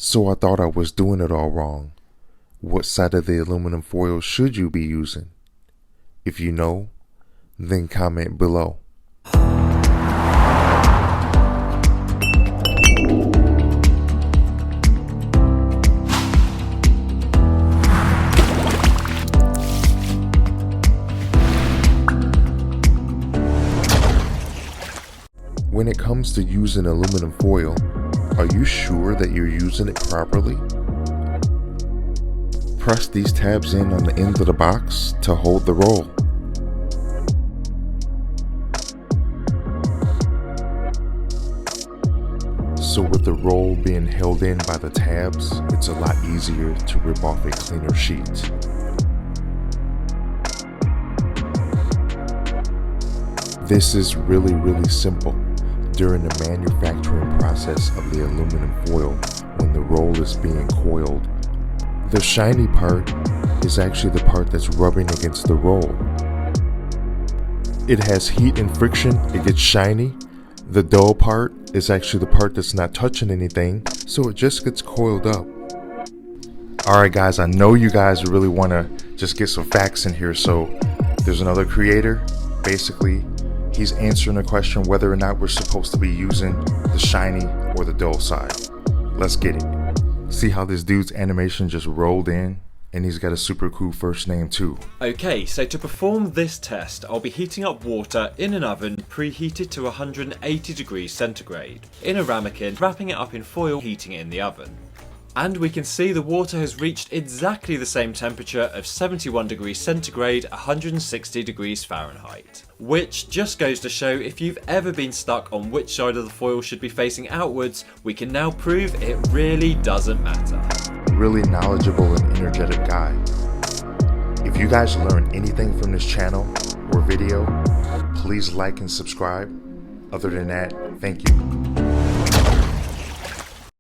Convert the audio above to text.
So I thought I was doing it all wrong. What side of the aluminum foil should you be using? If you know, then comment below. When it comes to using aluminum foil, are you sure that you're using it properly? Press these tabs in on the end of the box to hold the roll. So with the roll being held in by the tabs, it's a lot easier to rip off a cleaner sheet. This is really simple. During the manufacturing process of the aluminum foil, when the roll is being coiled, the shiny part is actually the part that's rubbing against the roll. It has heat and friction, it gets shiny. The dull part is actually the part that's not touching anything, so it just gets coiled up. Alright guys, I know you guys really want to just get some facts in here, so there's another creator. Basically, he's answering the question whether or not we're supposed to be using the shiny or the dull side. Let's get it. See how this dude's animation just rolled in? And he's got a super cool first name too. Okay, so to perform this test, I'll be heating up water in an oven preheated to 180 degrees centigrade, in a ramekin, wrapping it up in foil, heating it in the oven. And we can see the water has reached exactly the same temperature of 71 degrees centigrade, 160 degrees Fahrenheit. Which just goes to show, if you've ever been stuck on which side of the foil should be facing outwards, we can now prove it really doesn't matter. Really knowledgeable and energetic guy. If you guys learned anything from this channel or video, please like and subscribe. Other than that, thank you.